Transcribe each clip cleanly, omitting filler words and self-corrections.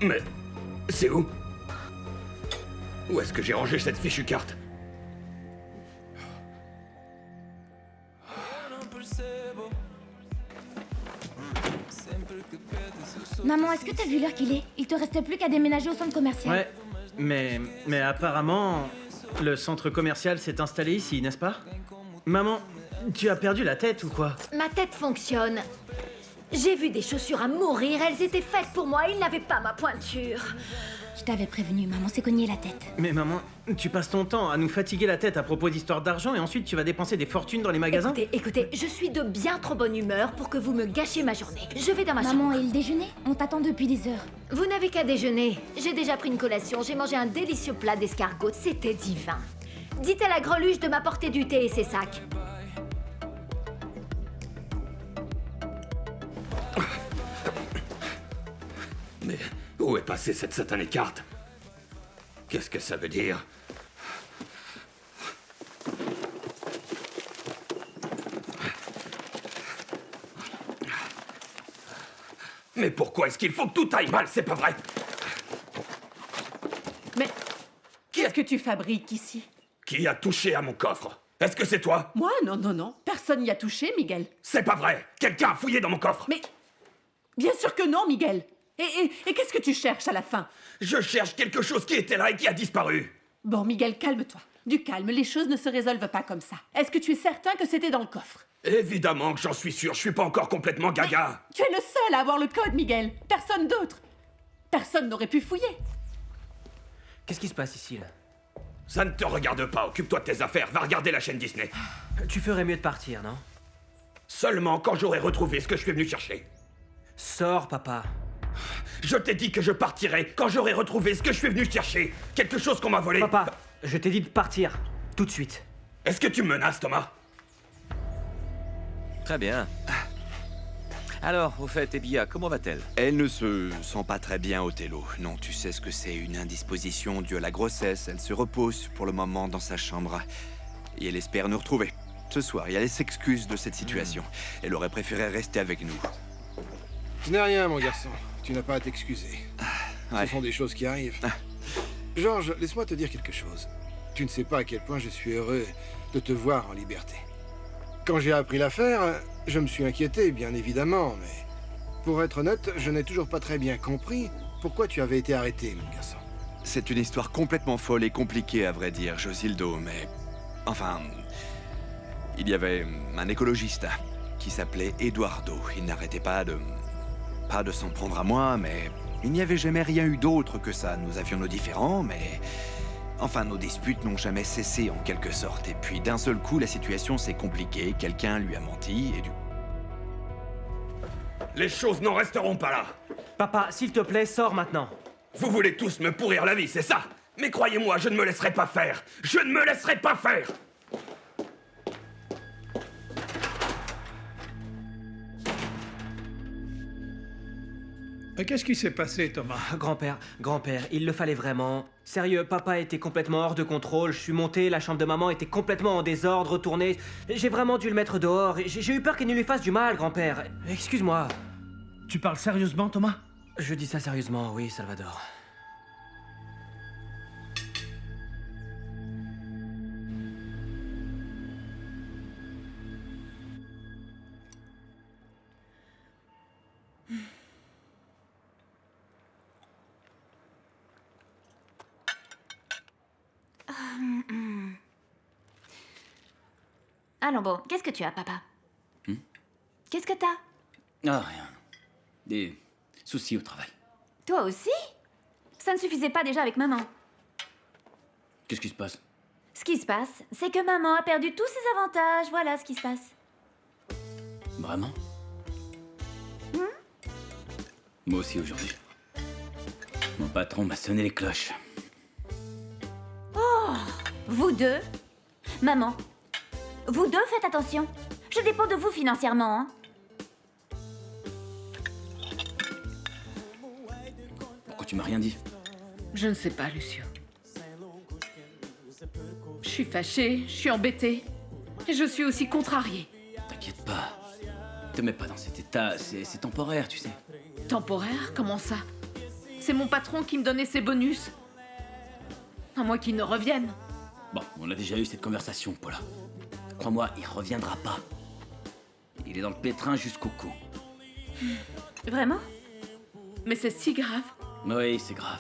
Mais... c'est où? Où est-ce que j'ai rangé cette fichue carte? Maman, est-ce que t'as vu l'heure qu'il est? Il te reste plus qu'à déménager au centre commercial. Ouais, mais apparemment, le centre commercial s'est installé ici, n'est-ce pas? Maman, tu as perdu la tête ou quoi? Ma tête fonctionne. J'ai vu des chaussures à mourir, elles étaient faites pour moi, ils n'avaient pas ma pointure. Je t'avais prévenu, maman s'est cognée la tête. Mais maman, tu passes ton temps à nous fatiguer la tête à propos d'histoires d'argent et ensuite tu vas dépenser des fortunes dans les magasins? Écoutez, je suis de bien trop bonne humeur pour que vous me gâchiez ma journée. Je vais dans ma Maman, chambre. et le déjeuner? On t'attend depuis des heures. Vous n'avez qu'à déjeuner. J'ai déjà pris une collation, j'ai mangé un délicieux plat d'escargot, c'était divin. Dites à la greluche de m'apporter du thé et ses sacs. Mais où est passée cette satanée carte? Qu'est-ce que ça veut dire? Mais pourquoi est-ce qu'il faut que tout aille mal? C'est pas vrai! Mais qu'est-ce que tu fabriques ici? Qui a touché à mon coffre? Est-ce que c'est toi? Moi? Non, non, non. Personne n'y a touché, Miguel. C'est pas vrai! Quelqu'un a fouillé dans mon coffre! Mais bien sûr que non, Miguel. Et qu'est-ce que tu cherches à la fin? Je cherche quelque chose qui était là et qui a disparu! Bon, Miguel, calme-toi. Du calme, les choses ne se résolvent pas comme ça. Est-ce que tu es certain que c'était dans le coffre? Évidemment que j'en suis sûr, je suis pas encore complètement gaga! Tu es le seul à avoir le code, Miguel. Personne d'autre. Personne n'aurait pu fouiller. Qu'est-ce qui se passe ici, là? Ça ne te regarde pas, occupe-toi de tes affaires, va regarder la chaîne Disney. Tu ferais mieux de partir, non? Seulement quand j'aurai retrouvé ce que je suis venu chercher. Sors, papa. Je t'ai dit que je partirais quand j'aurai retrouvé ce que je suis venu chercher. Quelque chose qu'on m'a volé. Papa, je t'ai dit de partir. Tout de suite. Est-ce que tu me menaces, Thomas? Très bien. Alors, au fait, Ebia, comment va-t-elle? Elle ne se sent pas très bien, Othello. Non, tu sais ce que c'est, une indisposition due à la grossesse. Elle se repose pour le moment dans sa chambre. Et elle espère nous retrouver. Ce soir, et elle s'excuse de cette situation. Elle aurait préféré rester avec nous. Ce n'est rien, mon garçon. Tu n'as pas à t'excuser. Ouais. Ce sont des choses qui arrivent. Georges, laisse-moi te dire quelque chose. Tu ne sais pas à quel point je suis heureux de te voir en liberté. Quand j'ai appris l'affaire, je me suis inquiété, bien évidemment, mais... Pour être honnête, je n'ai toujours pas très bien compris pourquoi tu avais été arrêté, mon garçon. C'est une histoire complètement folle et compliquée, à vrai dire, Josildo, mais... Enfin... Il y avait un écologiste qui s'appelait Eduardo. Il n'arrêtait pas de s'en prendre à moi, mais... Il n'y avait jamais rien eu d'autre que ça. Nous avions nos différends, mais... Enfin, nos disputes n'ont jamais cessé, en quelque sorte. Et puis, d'un seul coup, la situation s'est compliquée. Quelqu'un lui a menti, et du... Les choses n'en resteront pas là. Papa, s'il te plaît, sors maintenant. Vous voulez tous me pourrir la vie, c'est ça? Mais croyez-moi, je ne me laisserai pas faire. Je ne me laisserai pas faire. Qu'est-ce qui s'est passé, Thomas? Grand-père, il le fallait vraiment. Sérieux, papa était complètement hors de contrôle. Je suis monté, la chambre de maman était complètement en désordre, retournée. J'ai vraiment dû le mettre dehors. J'ai eu peur qu'il ne lui fasse du mal, grand-père. Excuse-moi. Tu parles sérieusement, Thomas? Je dis ça sérieusement, oui, Salvador. Allons bon, qu'est-ce que tu as, papa? Qu'est-ce que t'as? Ah, rien. Des soucis au travail. Toi aussi? Ça ne suffisait pas déjà avec maman. Qu'est-ce qui se passe? Ce qui se passe, c'est que maman a perdu tous ses avantages. Voilà ce qui se passe. Vraiment? Moi aussi aujourd'hui. Mon patron m'a sonné les cloches. Vous deux? Maman, vous deux faites attention. Je dépends de vous financièrement, hein. Pourquoi tu m'as rien dit? Je ne sais pas, Lucio. Je suis fâchée, je suis embêtée. Et je suis aussi contrariée. T'inquiète pas. Te mets pas dans cet état, c'est temporaire, tu sais. Temporaire? Comment ça? C'est mon patron qui me donnait ses bonus. À moins qu'il ne revienne. Bon, on a déjà eu cette conversation, Paula. Crois-moi, il reviendra pas. Il est dans le pétrin jusqu'au cou. Vraiment? Mais c'est si grave. Oui, c'est grave.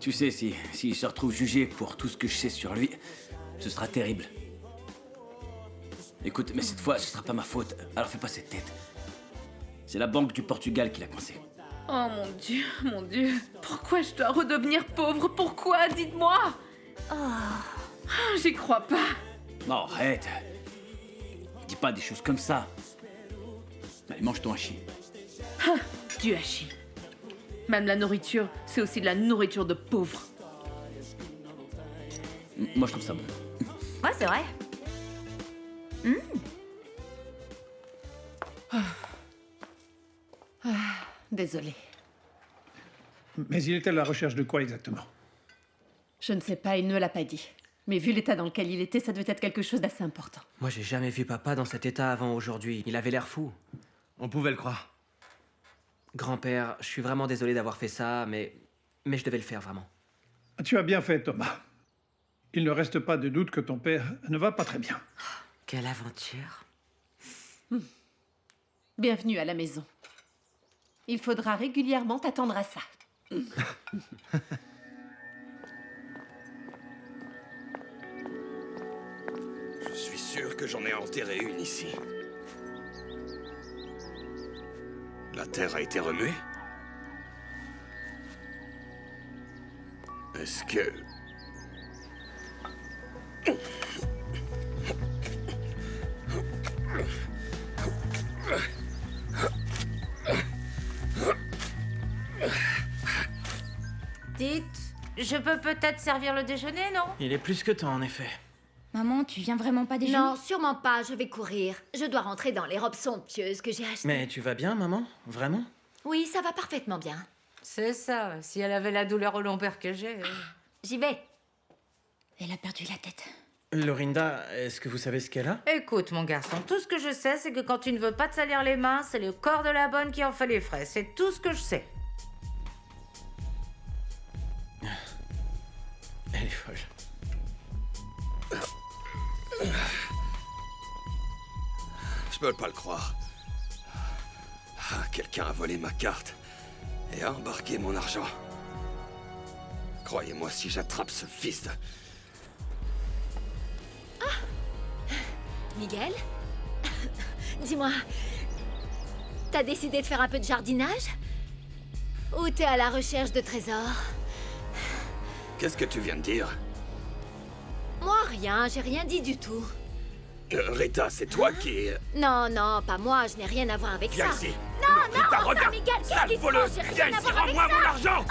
Tu sais, s'il se retrouve jugé pour tout ce que je sais sur lui, ce sera terrible. Écoute, mais cette fois, ce sera pas ma faute, alors fais pas cette tête. C'est la Banque du Portugal qui l'a coincé. Oh mon Dieu. Pourquoi je dois redevenir pauvre? Pourquoi? Dites-moi. J'y crois pas. Non, arrête. Dis pas des choses comme ça. Allez, mange ton hachis. Du hachis. Même la nourriture, c'est aussi de la nourriture de pauvres. Moi, je trouve ça bon. Ouais, c'est vrai. Désolée. Mais il était à la recherche de quoi exactement? Je ne sais pas, il ne me l'a pas dit. Mais vu l'état dans lequel il était, ça devait être quelque chose d'assez important. Moi, j'ai jamais vu papa dans cet état avant aujourd'hui. Il avait l'air fou. On pouvait le croire. Grand-père, je suis vraiment désolé d'avoir fait ça, mais je devais le faire, vraiment. Tu as bien fait, Thomas. Il ne reste pas de doute que ton père ne va pas très bien. Quelle aventure. Bienvenue à la maison. Il faudra régulièrement t'attendre à ça. Je suis sûr que j'en ai enterré une ici. La terre a été remuée? Est-ce que... Dites, je peux peut-être servir le déjeuner, non? Il est plus que temps, en effet. Maman, tu viens vraiment pas déjeuner? Non, sûrement pas, je vais courir. Je dois rentrer dans les robes somptueuses que j'ai achetées. Mais tu vas bien, maman? Vraiment? Oui, ça va parfaitement bien. C'est ça, si elle avait la douleur au lombaire que j'ai. J'y vais. Elle a perdu la tête. Lorinda, est-ce que vous savez ce qu'elle a? Écoute, mon garçon, tout ce que je sais, c'est que quand tu ne veux pas te salir les mains, c'est le corps de la bonne qui en fait les frais. C'est tout ce que je sais. Elle est folle. Je peux pas le croire. Quelqu'un a volé ma carte et a embarqué mon argent. Croyez-moi, si j'attrape ce fils de... Miguel? Dis-moi, t'as décidé de faire un peu de jardinage? Ou t'es à la recherche de trésors? Qu'est-ce que tu viens de dire? Moi, rien, j'ai rien dit du tout. Rita, c'est toi qui... Non, non, pas moi, je n'ai rien à voir avec Viens ça. ici. Non, Rita, non, reviens. Miguel, qu'est-ce Sale qui se voleuse. passe? J'ai Viens rien à ici, voir avec rends-moi mon ça. argent.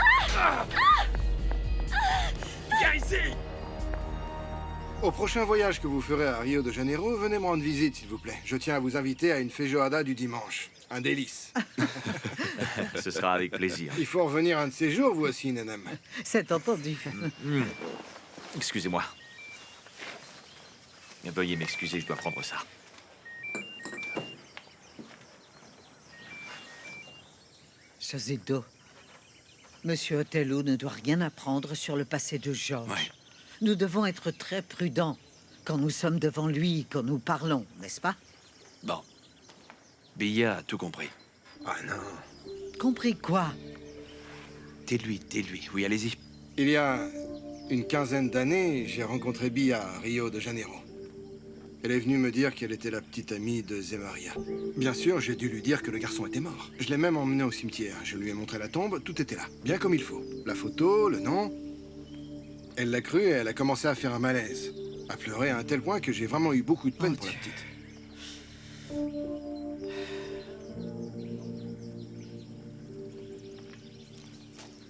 Viens ici. Au prochain voyage que vous ferez à Rio de Janeiro, venez me rendre visite, s'il vous plaît. Je tiens à vous inviter à une feijoada du dimanche. Un délice. Ce sera avec plaisir. Il faut revenir un de ces jours, vous aussi, Nenem. C'est entendu. Excusez-moi. Veuillez m'excuser, je dois prendre ça. Josildo, Monsieur Othello ne doit rien apprendre sur le passé de Georges. Ouais. Nous devons être très prudents quand nous sommes devant lui, quand nous parlons, n'est-ce pas? Bon. Billa a tout compris. Ah non. Compris quoi? Dis-lui. Oui, allez-y. Il y a une quinzaine d'années, j'ai rencontré Bia à Rio de Janeiro. Elle est venue me dire qu'elle était la petite amie de Zemaria. Bien sûr, j'ai dû lui dire que le garçon était mort. Je l'ai même emmené au cimetière. Je lui ai montré la tombe, tout était là. Bien comme il faut. La photo, le nom. Elle l'a cru et elle a commencé à faire un malaise. À pleurer à un tel point que j'ai vraiment eu beaucoup de peine pour la petite.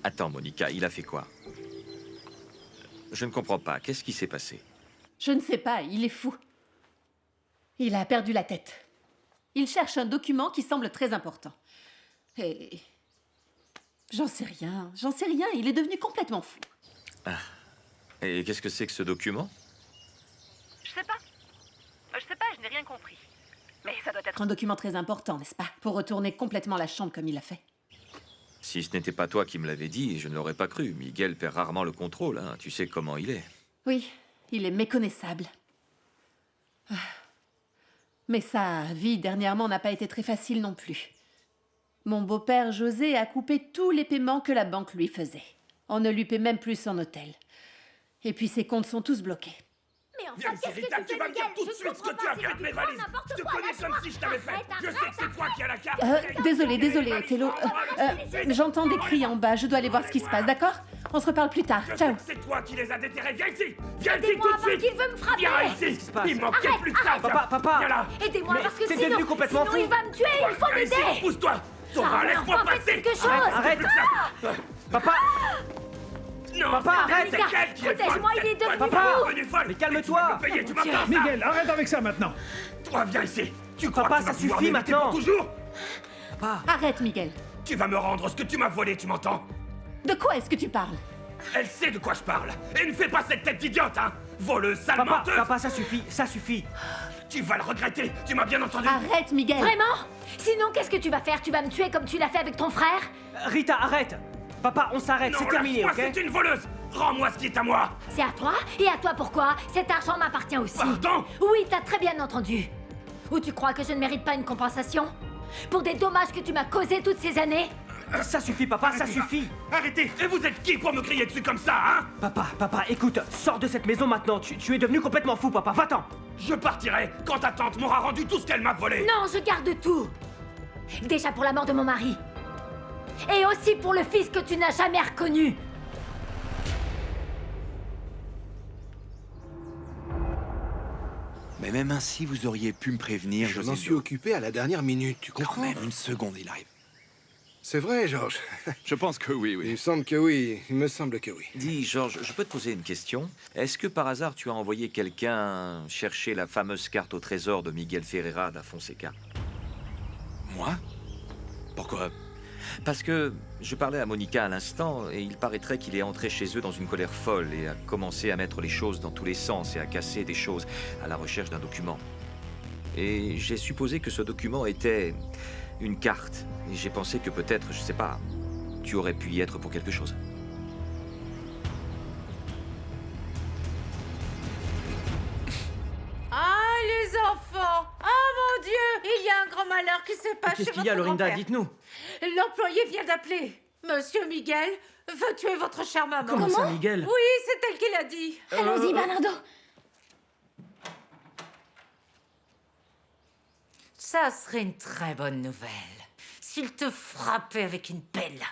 Attends, Monica, il a fait quoi? Je ne comprends pas. Qu'est-ce qui s'est passé? Je ne sais pas, il est fou. Il a perdu la tête. Il cherche un document qui semble très important. Et... j'en sais rien, il est devenu complètement fou. Ah. Et qu'est-ce que c'est que ce document? Je sais pas, je n'ai rien compris. Mais ça doit être un document très important, n'est-ce pas? Pour retourner complètement la chambre comme il l'a fait. Si ce n'était pas toi qui me l'avais dit, je ne l'aurais pas cru. Miguel perd rarement le contrôle, hein. Tu sais comment il est. Oui, il est méconnaissable. Ah. Mais sa vie dernièrement n'a pas été très facile non plus. Mon beau-père José a coupé tous les paiements que la banque lui faisait. On ne lui paie même plus son hôtel. Et puis ses comptes sont tous bloqués. Mais Viens ici, Rita, tu vas me dire tout de suite ce que tu as fait de mes valises. Je te connais comme si je t'avais fait. Je sais que c'est toi qui as la carte. Désolé, Othello. J'entends des cris en bas. Je dois aller voir ce qui se passe, d'accord? On se reparle plus tard. Ciao. C'est toi qui les as déterrés. Viens ici. Viens ici Aidez-moi tout de suite. parce qu'il veut me frapper. Viens ici. Qu'est-ce qui se passe? Il manquait plus que ça. Papa. Viens là. Aidez-moi Mais parce que t'es sinon, devenu complètement sinon fou. il va me tuer. Il faut Viens ici. m'aider. Pousse-toi. Sora, laisse-moi faites passer. quelque chose. Arrête. Papa. Non, Papa, arrête. c'est elle qui est folle. Protège-moi, il est Cette devenu bonne Papa. fille est devenue folle. Mais calme-toi. Et tu vas me payer, tu m'entends ça? Miguel, arrête avec ça maintenant. Toi, viens ici. Tu crois Papa, que tu vas ça pouvoir suffit m'éviter maintenant. pour toujours? Arrête, Miguel. Tu vas me rendre ce que tu m'as volé, tu m'entends? De quoi est-ce que tu parles? Elle sait de quoi je parle. Et ne fais pas cette tête d'idiote, hein. Voleuse, sale menteuse. Papa, ça suffit. Tu vas le regretter, tu m'as bien entendu. Arrête, Miguel. Vraiment? Sinon, qu'est-ce que tu vas faire? Tu vas me tuer comme tu l'as fait avec ton frère? Rita, arrête. Papa, on s'arrête, Non, c'est terminé, lâche-moi, ok? c'est une voleuse. Rends-moi ce qui est à moi. C'est à toi? Et à toi pourquoi? Cet argent m'appartient aussi. Pardon? Oui, t'as très bien entendu. Ou tu crois que je ne mérite pas une compensation? Pour des dommages que tu m'as causés toutes ces années? Ça suffit, papa, ça suffit. Arrêtez. Et vous êtes qui pour me crier dessus comme ça, hein? Papa, écoute, sors de cette maison maintenant. Tu es devenu complètement fou, papa, va-t'en. Je partirai quand ta tante m'aura rendu tout ce qu'elle m'a volé. Non, je garde tout. Déjà pour la mort de mon mari. Et aussi pour le fils que tu n'as jamais reconnu. Mais même ainsi, vous auriez pu me prévenir, Je m'en José suis Do. occupé à la dernière minute, tu Quand comprends? même, une seconde, il arrive. C'est vrai, Georges. Je pense que oui, Il oui. me semble que oui. Il me semble que oui. Dis, Georges, je peux te poser une question? Est-ce que par hasard tu as envoyé quelqu'un chercher la fameuse carte au trésor de Miguel Ferreira da Fonseca? Moi? Pourquoi? Parce que je parlais à Monica à l'instant et il paraîtrait qu'il est entré chez eux dans une colère folle et a commencé à mettre les choses dans tous les sens et à casser des choses à la recherche d'un document. Et j'ai supposé que ce document était une carte. Et j'ai pensé que peut-être, je sais pas, tu aurais pu y être pour quelque chose. Ah, les enfants! Oh mon Dieu! Il y a un grand malheur qui se passe chez Qu'est-ce qu'il votre y a, Lorinda? grand-père. Dites-nous. L'employé vient d'appeler. Monsieur Miguel veut tuer votre chère maman. Comment ça, Miguel? Oui, c'est elle qui l'a dit. Allons-y, Bernardo. Ça serait une très bonne nouvelle. S'il te frappait avec une pelle,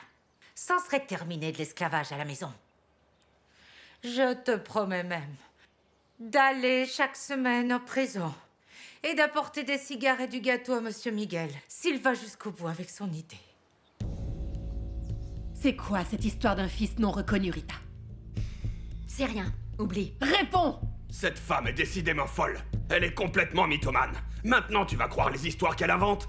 ça serait terminé de l'esclavage à la maison. Je te promets même d'aller chaque semaine en prison et d'apporter des cigares et du gâteau à Monsieur Miguel s'il va jusqu'au bout avec son idée. C'est quoi cette histoire d'un fils non reconnu, Rita? C'est rien. Oublie. Réponds! Cette femme est décidément folle. Elle est complètement mythomane. Maintenant, tu vas croire les histoires qu'elle invente?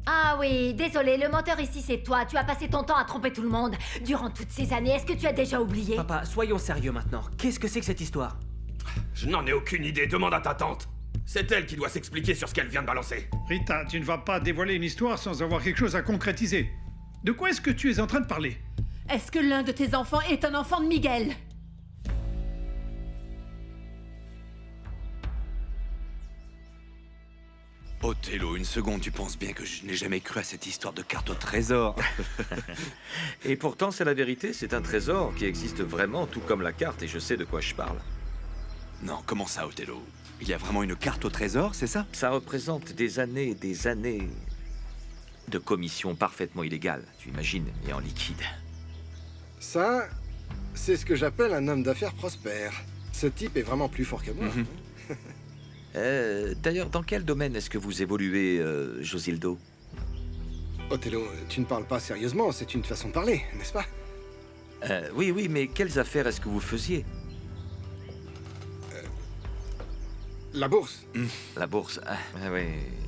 Ah oui, désolé, le menteur ici c'est toi. Tu as passé ton temps à tromper tout le monde. Durant toutes ces années, est-ce que tu as déjà oublié? Papa, soyons sérieux maintenant. Qu'est-ce que c'est que cette histoire? Je n'en ai aucune idée, demande à ta tante. C'est elle qui doit s'expliquer sur ce qu'elle vient de balancer. Rita, tu ne vas pas dévoiler une histoire sans avoir quelque chose à concrétiser. De quoi est-ce que tu es en train de parler? Est-ce que l'un de tes enfants est un enfant de Miguel? Othello, une seconde, tu penses bien que je n'ai jamais cru à cette histoire de carte au trésor? Et pourtant, c'est la vérité, c'est un trésor qui existe vraiment, tout comme la carte, et je sais de quoi je parle. Non, comment ça, Othello? Il y a vraiment une carte au trésor, c'est ça? Ça représente des années de commissions parfaitement illégales, tu imagines, et en liquide. Ça, c'est ce que j'appelle un homme d'affaires prospère. Ce type est vraiment plus fort que moi. D'ailleurs, dans quel domaine est-ce que vous évoluez, Josildo? Othello, tu ne parles pas sérieusement, c'est une façon de parler, n'est-ce pas? Oui, mais quelles affaires est-ce que vous faisiez? La bourse. La bourse, oui.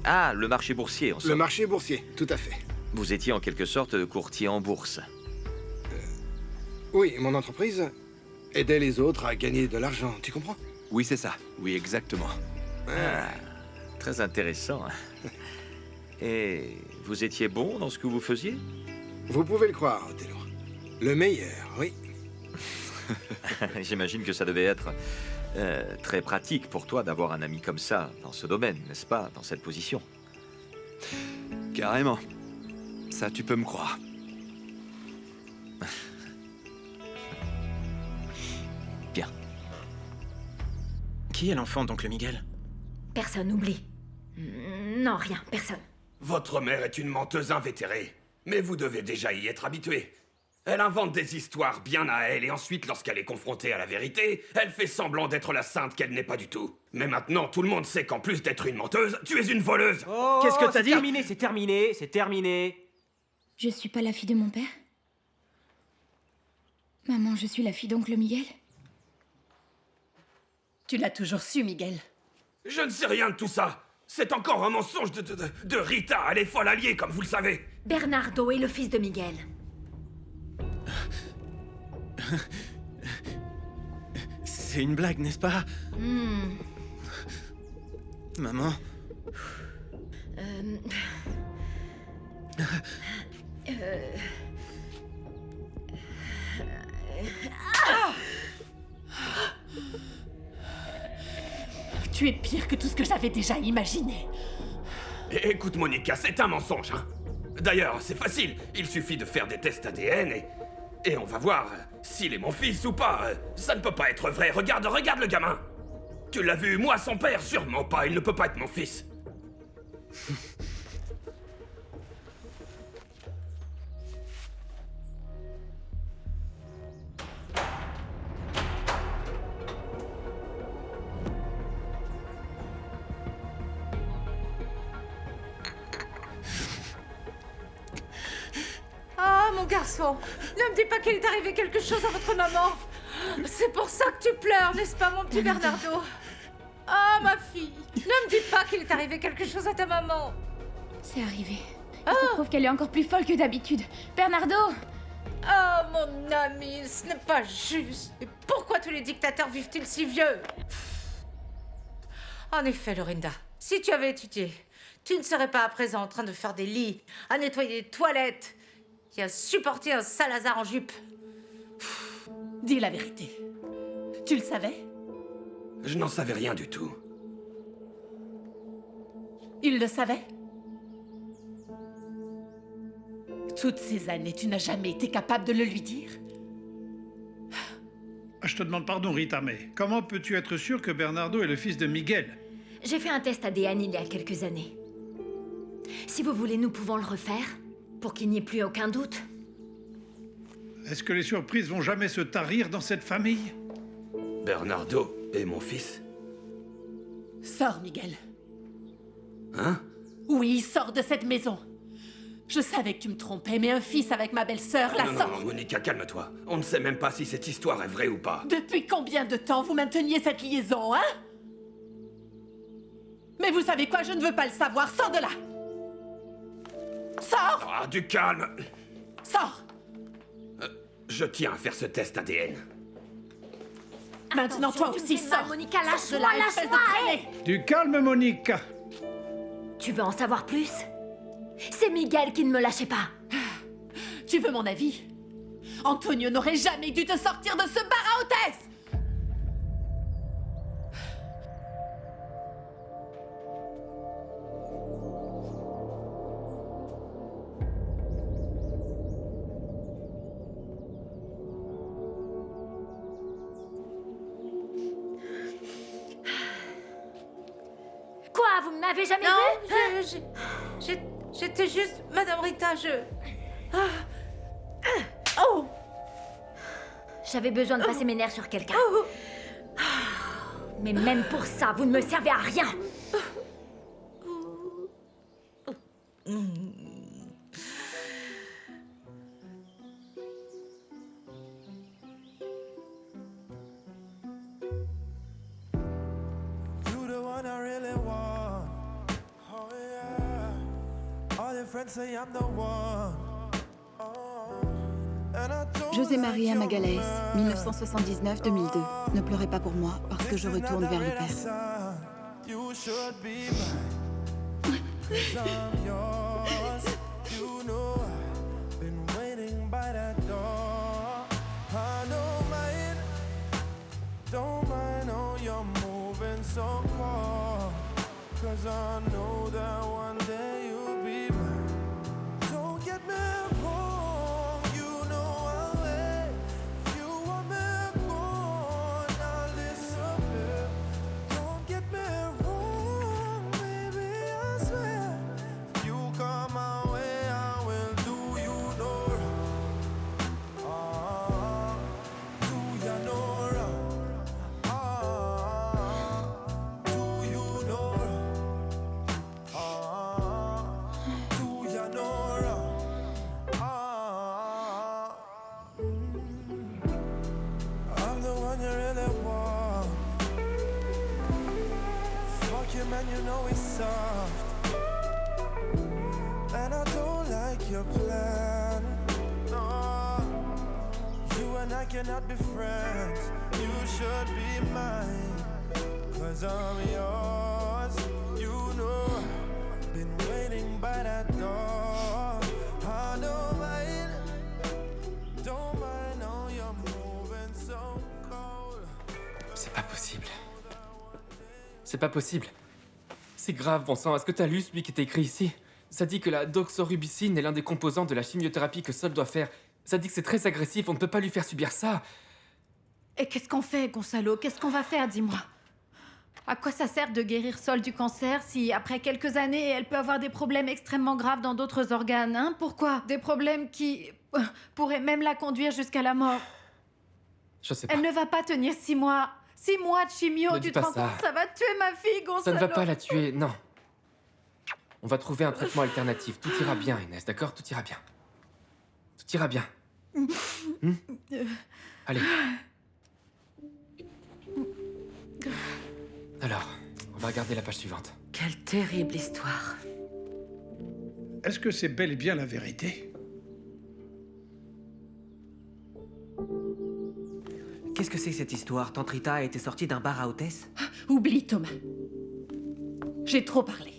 Ah, le marché boursier, en somme. Le marché boursier, tout à fait. Vous étiez en quelque sorte courtier en bourse. Oui, mon entreprise aidait les autres à gagner de l'argent, tu comprends? Oui, c'est ça. Oui, exactement. Très intéressant. Et vous étiez bon dans ce que vous faisiez? Vous pouvez le croire, Othello. Le meilleur, oui. J'imagine que ça devait être très pratique pour toi d'avoir un ami comme ça dans ce domaine, n'est-ce pas, dans cette position? Carrément. Ça, tu peux me croire. Bien. Qui est l'enfant d'oncle Miguel? Personne, oublie. Non, rien, personne. Votre mère est une menteuse invétérée, mais vous devez déjà y être habitué. Elle invente des histoires bien à elle, et ensuite, lorsqu'elle est confrontée à la vérité, elle fait semblant d'être la sainte qu'elle n'est pas du tout. Mais maintenant, tout le monde sait qu'en plus d'être une menteuse, tu es une voleuse. Oh, Qu'est-ce que t'as dit? C'est terminé, c'est terminé. Je suis pas la fille de mon père? Maman, je suis la fille d'oncle Miguel? Tu l'as toujours su, Miguel. Je ne sais rien de tout ça. C'est encore un mensonge de Rita, elle est folle alliée, comme vous le savez. Bernardo est le fils de Miguel. C'est une blague, n'est-ce pas? Maman? Tu es pire que tout ce que j'avais déjà imaginé. Écoute, Monica, c'est un mensonge, hein. D'ailleurs, c'est facile. Il suffit de faire des tests ADN et on va voir s'il est mon fils ou pas. Ça ne peut pas être vrai. Regarde le gamin. Tu l'as vu, moi, son père, sûrement pas. Il ne peut pas être mon fils. Ah, mon garçon, ne me dis pas qu'il est arrivé quelque chose à votre maman. C'est pour ça que tu pleures, n'est-ce pas, mon petit Bernardo? Ah, ma fille, ne me dis pas qu'il est arrivé quelque chose à ta maman. C'est arrivé. Il se trouve qu'elle est encore plus folle que d'habitude. Bernardo! Oh, mon ami, ce n'est pas juste. Et pourquoi tous les dictateurs vivent-ils si vieux? En effet, Lorinda, si tu avais étudié, tu ne serais pas à présent en train de faire des lits, à nettoyer des toilettes et à supporter un Salazar en jupe. Dis la vérité. Tu le savais? Je n'en savais rien du tout. Il le savait? Toutes ces années, tu n'as jamais été capable de le lui dire? Je te demande pardon, Rita, mais comment peux-tu être sûr que Bernardo est le fils de Miguel? J'ai fait un test ADN il y a quelques années. Si vous voulez, nous pouvons le refaire, pour qu'il n'y ait plus aucun doute. Est-ce que les surprises vont jamais se tarir dans cette famille? Bernardo est mon fils? Sors, Miguel. Hein? Oui, sors de cette maison. Je savais que tu me trompais, mais un fils avec ma belle-sœur, la sort. Non, Monica, calme-toi. On ne sait même pas si cette histoire est vraie ou pas. Depuis combien de temps vous mainteniez cette liaison, hein? Mais vous savez quoi, je ne veux pas le savoir. Sors de là. Sors! Ah, du calme. Sors! Je tiens à faire ce test ADN. Maintenant, toi aussi, sors! Monica, Sors de lâche-moi, là, espèce de lâche-moi, traînée. Du calme, Monica. Tu veux en savoir plus? C'est Miguel qui ne me lâchait pas. Tu veux mon avis? Antonio n'aurait jamais dû te sortir de ce bar à hôtesse! Quoi? Vous ne m'avez jamais vu? Non, j'étais juste... Madame Rita, Oh! J'avais besoin de passer mes nerfs sur quelqu'un. Mais même pour ça, vous ne me servez à rien. José María Magalhães, 1979-2002. Ne pleurez pas pour moi, parce que je retourne vers le Père. 'cause I know that one day you'll be mine. Don't get me wrong, you know I'll wait. If you want me gone, I'll disappear. Don't get me wrong, baby, I swear. If you come my way, I will do you no wrong. Ah, do ya no wrong? Ah, do you no wrong? Ah, do ya no wrong? Ah, I'm the one you really want. Fuck you, man, you know it's soft. And I don't like your plan. No, you and I cannot be friends. You should be mine. 'Cause I'm yours. You know, been waiting by that door. I don't mind. Don't mind how you're moving so cold. C'est pas possible. C'est pas possible. C'est grave, bon sang. Est-ce que t'as lu celui qui est écrit ici? Ça dit que la doxorubicine est l'un des composants de la chimiothérapie que Sol doit faire. Ça dit que c'est très agressif, on ne peut pas lui faire subir ça. Et qu'est-ce qu'on fait, Gonzalo? Qu'est-ce qu'on va faire, dis-moi? À quoi ça sert de guérir Sol du cancer si, après quelques années, elle peut avoir des problèmes extrêmement graves dans d'autres organes, hein? Pourquoi? Des problèmes qui pourraient même la conduire jusqu'à la mort. Je sais pas. Elle ne va pas tenir 6 mois. 6 mois de chimio, Ne dis tu te pas rends ça. compte? Ça va tuer ma fille, Gonzalo. Ça ne va pas la tuer, non. On va trouver un traitement alternatif. Tout ira bien, Inès, d'accord? Tout ira bien. Tout ira bien. Allez. Alors, on va regarder la page suivante. Quelle terrible histoire. Est-ce que c'est bel et bien la vérité? Qu'est-ce que c'est cette histoire? Tante Rita a été sortie d'un bar à hôtesse? Oublie, Thomas. J'ai trop parlé.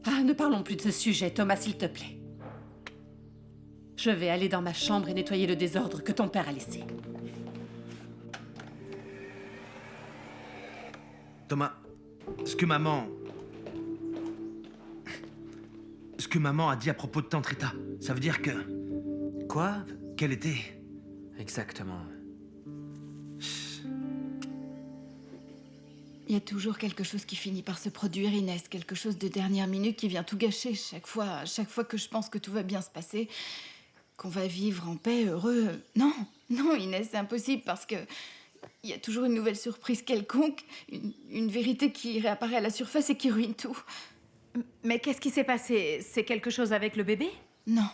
Ah, ne parlons plus de ce sujet, Thomas, s'il te plaît. Je vais aller dans ma chambre et nettoyer le désordre que ton père a laissé. Thomas, ce que maman a dit à propos de Tante Rita, ça veut dire que... Quoi? Qu'elle était... Exactement. Il y a toujours quelque chose qui finit par se produire, Inès. Quelque chose de dernière minute qui vient tout gâcher. Chaque fois que je pense que tout va bien se passer, qu'on va vivre en paix, heureux... Non, Inès, c'est impossible parce que... Il y a toujours une nouvelle surprise quelconque, une vérité qui réapparaît à la surface et qui ruine tout. Mais qu'est-ce qui s'est passé? C'est quelque chose avec le bébé? Non,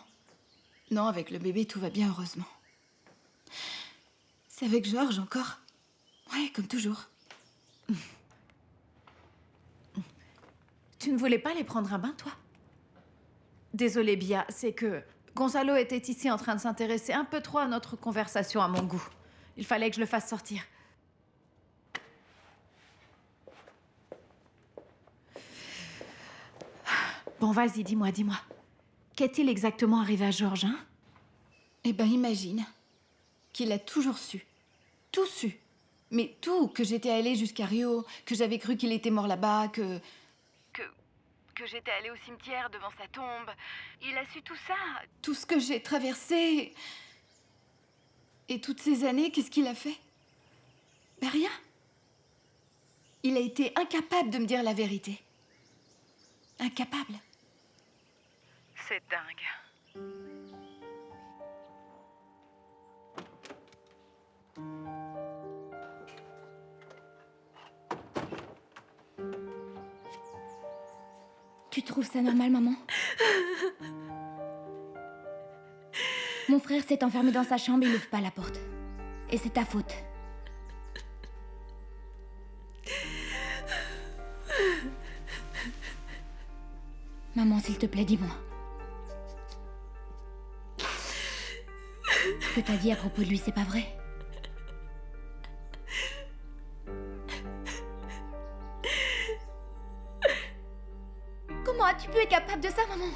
avec le bébé, tout va bien, heureusement. C'est avec Georges encore. Ouais, comme toujours. Tu ne voulais pas aller prendre un bain, toi? Désolée, Bia, c'est que Gonzalo était ici en train de s'intéresser un peu trop à notre conversation à mon goût. Il fallait que je le fasse sortir. Bon, vas-y, dis-moi. Qu'est-il exactement arrivé à Georges, hein? Eh ben, imagine qu'il a toujours su. Tout su. Mais tout, que j'étais allée jusqu'à Rio, que j'avais cru qu'il était mort là-bas, que j'étais allée au cimetière devant sa tombe. Il a su tout ça. Tout ce que j'ai traversé. Et toutes ces années, qu'est-ce qu'il a fait? Ben rien. Il a été incapable de me dire la vérité. Incapable. C'est dingue. Tu trouves ça normal, maman? Mon frère s'est enfermé dans sa chambre et il n'ouvre pas la porte. Et c'est ta faute. Maman, s'il te plaît, dis-moi. Ce que t'as dit à propos de lui, c'est pas vrai? Comment as-tu pu être capable de ça, maman?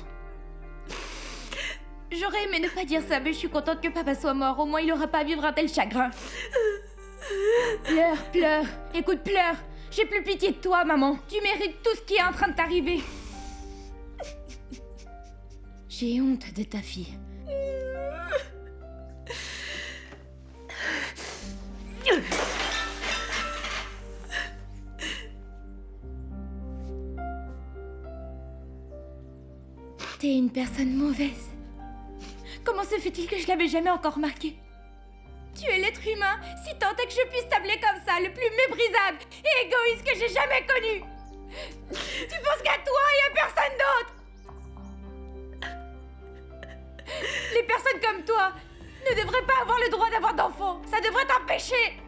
J'aurais aimé ne pas dire ça, mais je suis contente que papa soit mort. Au moins, il aura pas à vivre un tel chagrin. Pleure. Écoute, pleure. J'ai plus pitié de toi, maman. Tu mérites tout ce qui est en train de t'arriver. J'ai honte de ta fille. T'es une personne mauvaise. Comment se fait-il que je l'avais jamais encore remarqué? Tu es l'être humain, si tant est que je puisse t'appeler comme ça, le plus méprisable et égoïste que j'ai jamais connu. Tu penses qu'à toi et à personne d'autre. Les personnes comme toi ne devraient pas avoir le droit d'avoir d'enfants. Ça devrait être un péché.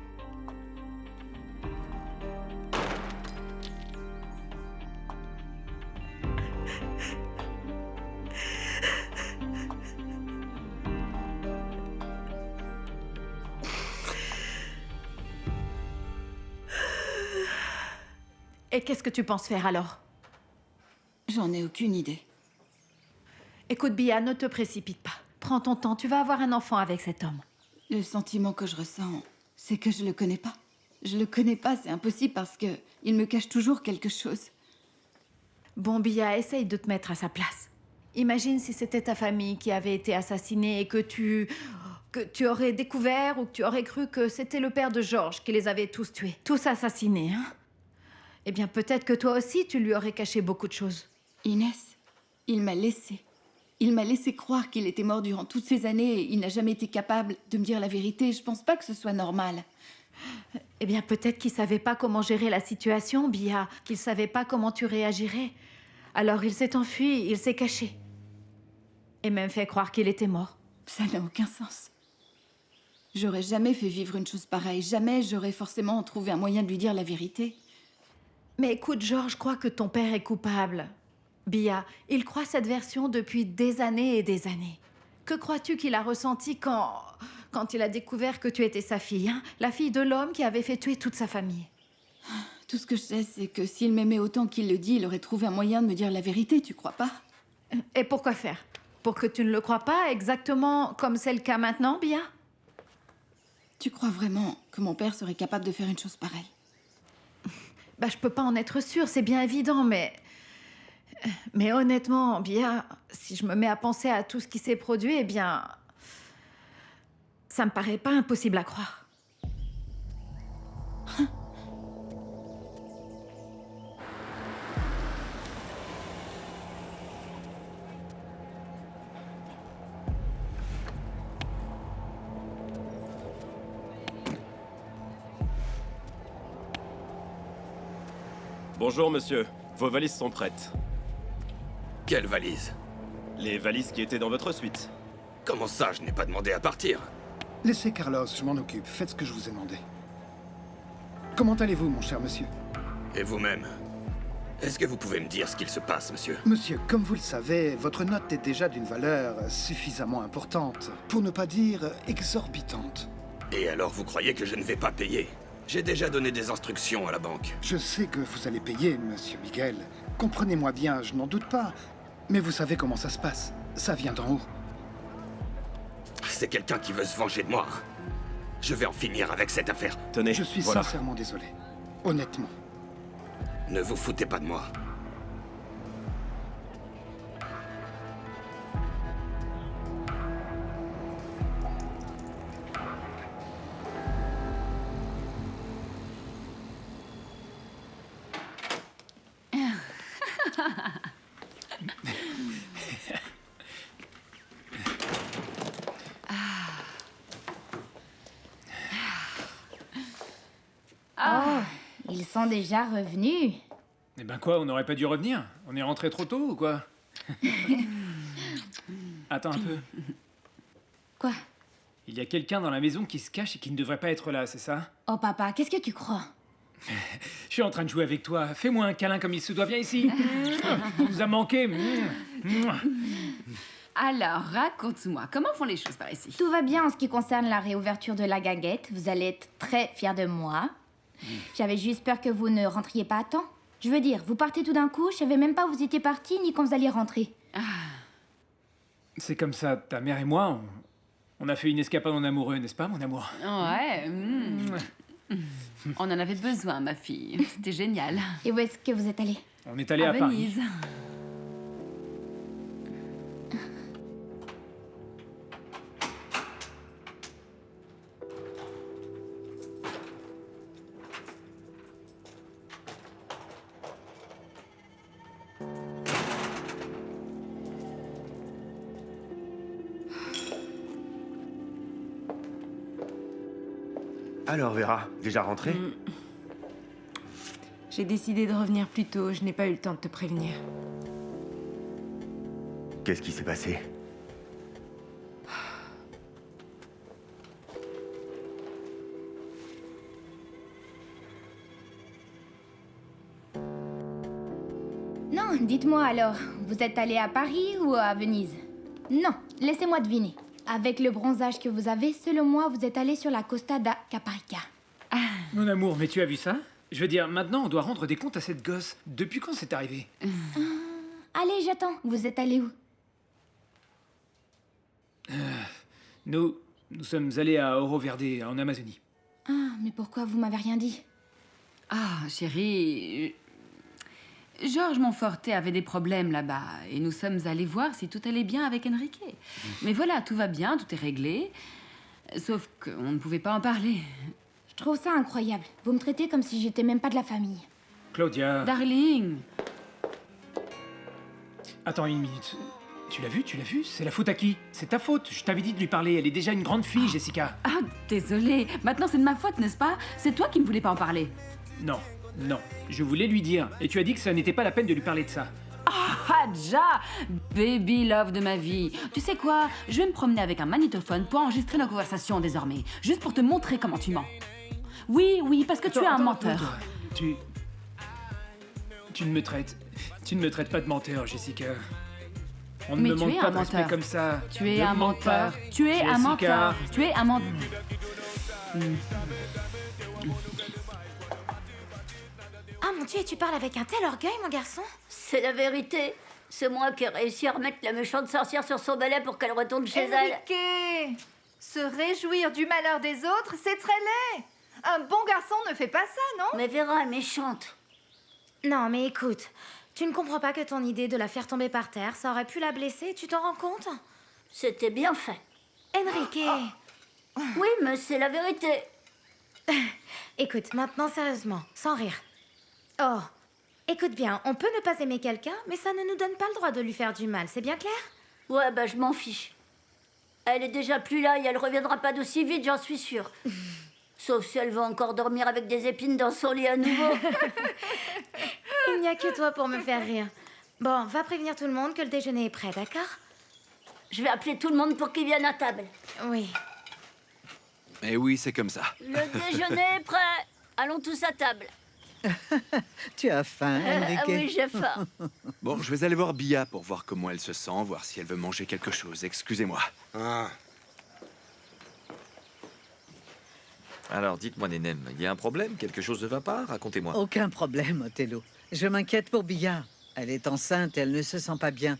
Et qu'est-ce que tu penses faire alors? J'en ai aucune idée. Écoute, Bia, ne te précipite pas. Prends ton temps, tu vas avoir un enfant avec cet homme. Le sentiment que je ressens, c'est que je le connais pas. Je le connais pas, c'est impossible parce que il me cache toujours quelque chose. Bon, Bia, essaye de te mettre à sa place. Imagine si c'était ta famille qui avait été assassinée et que tu aurais découvert ou que tu aurais cru que c'était le père de George qui les avait tous tués. Tous assassinés, hein? Eh bien, peut-être que toi aussi, tu lui aurais caché beaucoup de choses. Inès, il m'a laissé. Il m'a laissé croire qu'il était mort durant toutes ces années et il n'a jamais été capable de me dire la vérité. Je pense pas que ce soit normal. Eh bien, peut-être qu'il savait pas comment gérer la situation, Bia. Qu'il savait pas comment tu réagirais. Alors il s'est enfui, il s'est caché. Et même fait croire qu'il était mort. Ça n'a aucun sens. J'aurais jamais fait vivre une chose pareille. Jamais j'aurais forcément trouvé un moyen de lui dire la vérité. Mais écoute, George croit que ton père est coupable. Bia, il croit cette version depuis des années et des années. Que crois-tu qu'il a ressenti quand il a découvert que tu étais sa fille, hein? La fille de l'homme qui avait fait tuer toute sa famille. Tout ce que je sais, c'est que s'il m'aimait autant qu'il le dit, il aurait trouvé un moyen de me dire la vérité, tu crois pas? Et pourquoi faire? Pour que tu ne le crois pas exactement comme c'est le cas maintenant, Bia? Tu crois vraiment que mon père serait capable de faire une chose pareille? Bah, je peux pas en être sûre, c'est bien évident, mais honnêtement, Bia, si je me mets à penser à tout ce qui s'est produit, eh bien, ça me paraît pas impossible à croire. Bonjour, monsieur. Vos valises sont prêtes. Quelle valise? Les valises qui étaient dans votre suite. Comment ça, je n'ai pas demandé à partir? Laissez Carlos, je m'en occupe. Faites ce que je vous ai demandé. Comment allez-vous, mon cher monsieur? Et vous-même? Est-ce que vous pouvez me dire ce qu'il se passe, monsieur? Monsieur, comme vous le savez, votre note est déjà d'une valeur suffisamment importante, pour ne pas dire exorbitante. Et alors vous croyez que je ne vais pas payer? J'ai déjà donné des instructions à la banque. Je sais que vous allez payer, monsieur Miguel. Comprenez-moi bien, je n'en doute pas. Mais vous savez comment ça se passe. Ça vient d'en haut. C'est quelqu'un qui veut se venger de moi. Je vais en finir avec cette affaire. Tenez, je suis voilà. sincèrement désolé. Honnêtement. Ne vous foutez pas de moi. Oh, ils sont déjà revenus. Eh ben quoi, on n'aurait pas dû revenir? On est rentré trop tôt ou quoi? Attends un peu. Quoi? Il y a quelqu'un dans la maison qui se cache et qui ne devrait pas être là, c'est ça? Oh papa, qu'est-ce que tu crois? Je suis en train de jouer avec toi. Fais-moi un câlin comme il se doit. Viens ici. Tu nous a manqué. Alors, raconte-moi, comment font les choses par ici? Tout va bien en ce qui concerne la réouverture de la guinguette. Vous allez être très fiers de moi. J'avais juste peur que vous ne rentriez pas à temps. Je veux dire, vous partez tout d'un coup, je savais même pas où vous étiez partis ni quand vous alliez rentrer. C'est comme ça, ta mère et moi, on a fait une escapade en amoureux, n'est-ce pas, mon amour? Ouais. On en avait besoin, ma fille. C'était génial. Et où est-ce que vous êtes allé? On est allé à Paris. Venise. Alors, Vera, déjà rentrée? J'ai décidé de revenir plus tôt, je n'ai pas eu le temps de te prévenir. Qu'est-ce qui s'est passé? Non, dites-moi alors, vous êtes allé à Paris ou à Venise? Non, laissez-moi deviner. Avec le bronzage que vous avez, selon moi, vous êtes allé sur la Costa da Caparica. Mon amour, mais tu as vu ça? Je veux dire, maintenant, on doit rendre des comptes à cette gosse. Depuis quand c'est arrivé? Allez, j'attends. Vous êtes allé où? Nous sommes allés à Oro Verde, en Amazonie. Ah, mais pourquoi vous m'avez rien dit? Ah, chérie... Georges Monforte avait des problèmes là-bas et nous sommes allés voir si tout allait bien avec Enrique. Mais voilà, tout va bien, tout est réglé. Sauf qu'on ne pouvait pas en parler. Je trouve ça incroyable. Vous me traitez comme si j'étais même pas de la famille. Claudia... Darling! Attends une minute. Tu l'as vu? C'est la faute à qui? C'est ta faute. Je t'avais dit de lui parler. Elle est déjà une grande fille, Jessica. Ah, désolée. Maintenant, c'est de ma faute, n'est-ce pas? C'est toi qui ne voulais pas en parler. Non. Je voulais lui dire. Et tu as dit que ça n'était pas la peine de lui parler de ça. Ah, Hadja! Baby love de ma vie. Tu sais quoi? Je vais me promener avec un magnétophone pour enregistrer nos conversations désormais. Juste pour te montrer comment tu mens. Oui, parce que tu es un menteur. Tu ne me traites pas de menteur, Jessica. On ne me manque pas de respect comme ça. Tu es un menteur. Tu es un menteur. Tu es un menteur. Ah mon Dieu, tu parles avec un tel orgueil, mon garçon? C'est la vérité. C'est moi qui ai réussi à remettre la méchante sorcière sur son balai pour qu'elle retourne chez elle. Enrique! Se réjouir du malheur des autres, c'est très laid. Un bon garçon ne fait pas ça, non? Mais Vera est méchante. Non, mais écoute, tu ne comprends pas que ton idée de la faire tomber par terre, ça aurait pu la blesser, tu t'en rends compte? C'était bien fait. Enrique! Oui, mais c'est la vérité. Écoute, maintenant sérieusement, sans rire. Oh, écoute bien, on peut ne pas aimer quelqu'un, mais ça ne nous donne pas le droit de lui faire du mal, c'est bien clair? Ouais, bah je m'en fiche. Elle est déjà plus là et elle reviendra pas d'aussi vite, j'en suis sûre. Sauf si elle va encore dormir avec des épines dans son lit à nouveau. Il n'y a que toi pour me faire rire. Bon, va prévenir tout le monde que le déjeuner est prêt, d'accord? Je vais appeler tout le monde pour qu'ils viennent à table. Oui. Eh oui, c'est comme ça. Le déjeuner est prêt. Allons tous à table. Tu as faim, Enrique? Ah oui, j'ai faim. Bon, je vais aller voir Bia pour voir comment elle se sent, voir si elle veut manger quelque chose. Excusez-moi. Ah. Alors, dites-moi, Nenem, il y a un problème? Quelque chose ne va pas? Racontez-moi. Aucun problème, Othello. Je m'inquiète pour Bia. Elle est enceinte et elle ne se sent pas bien.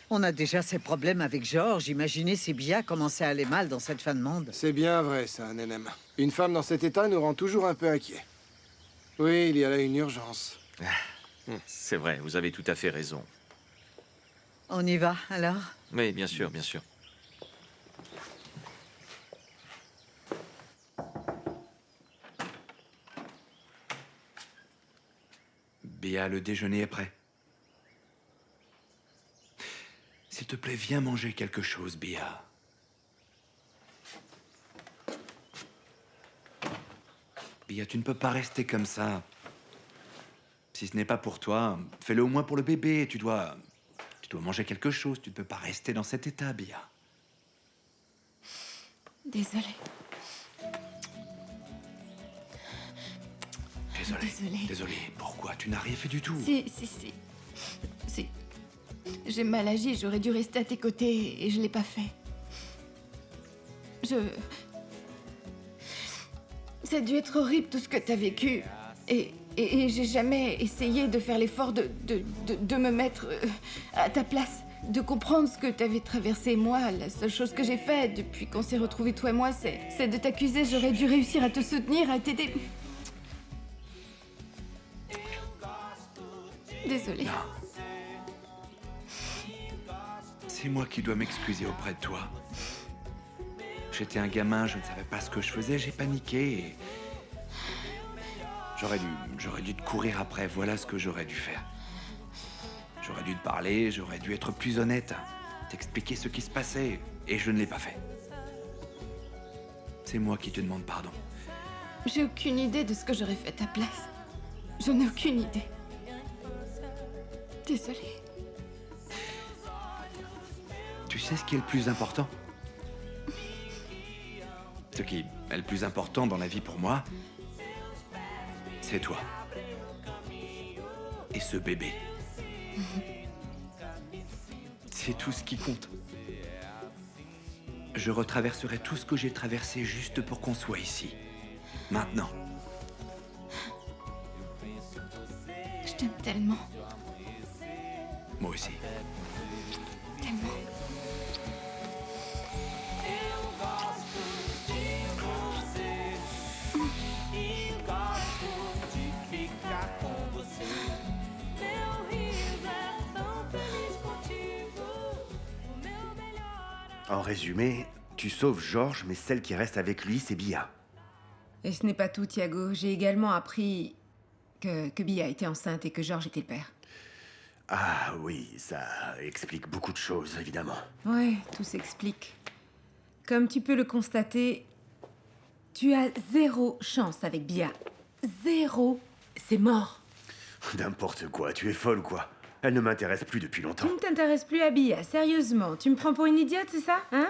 On a déjà ces problèmes avec Georges. Imaginez si Bia commençait à aller mal dans cette fin de monde. C'est bien vrai, ça, Nenem. Une femme dans cet état nous rend toujours un peu inquiets. Oui, il y a là une urgence. C'est vrai, vous avez tout à fait raison. On y va, alors? Oui, bien sûr, bien sûr. Bia, le déjeuner est prêt. S'il te plaît, viens manger quelque chose, Bia. Bia, tu ne peux pas rester comme ça. Si ce n'est pas pour toi, fais-le au moins pour le bébé. Tu dois manger quelque chose. Tu ne peux pas rester dans cet état, Bia. Désolée. Désolé. Pourquoi? Tu n'as rien fait du tout. Si. J'ai mal agi, j'aurais dû rester à tes côtés et je l'ai pas fait. Ça a dû être horrible tout ce que t'as vécu. Et j'ai jamais essayé de faire l'effort de me mettre à ta place. de comprendre ce que t'avais traversé. Moi, la seule chose que j'ai faite depuis qu'on s'est retrouvés toi et moi, c'est de t'accuser. J'aurais dû réussir à te soutenir, à t'aider. Désolée. C'est moi qui dois m'excuser auprès de toi. J'étais un gamin, je ne savais pas ce que je faisais, j'ai paniqué et... J'aurais dû te courir après, voilà ce que j'aurais dû faire. J'aurais dû te parler, j'aurais dû être plus honnête, t'expliquer ce qui se passait, et je ne l'ai pas fait. C'est moi qui te demande pardon. J'ai aucune idée de ce que j'aurais fait à ta place. Je n'ai aucune idée. Désolée. Tu sais ce qui est le plus important? Ce qui est le plus important dans la vie pour moi, c'est toi. Et ce bébé. C'est tout ce qui compte. Je retraverserai tout ce que j'ai traversé juste pour qu'on soit ici. Maintenant. Je t'aime tellement. Moi aussi. Tellement. En résumé, tu sauves Georges, mais celle qui reste avec lui, c'est Bia. Et ce n'est pas tout, Thiago. J'ai également appris que Bia était enceinte et que Georges était le père. Ah oui, ça explique beaucoup de choses, évidemment. Ouais, tout s'explique. Comme tu peux le constater, tu as 0 chance avec Bia. 0. C'est mort. N'importe quoi, tu es folle ou quoi? Elle ne m'intéresse plus depuis longtemps. Tu ne t'intéresses plus à Bia, sérieusement. Tu me prends pour une idiote, c'est ça, hein?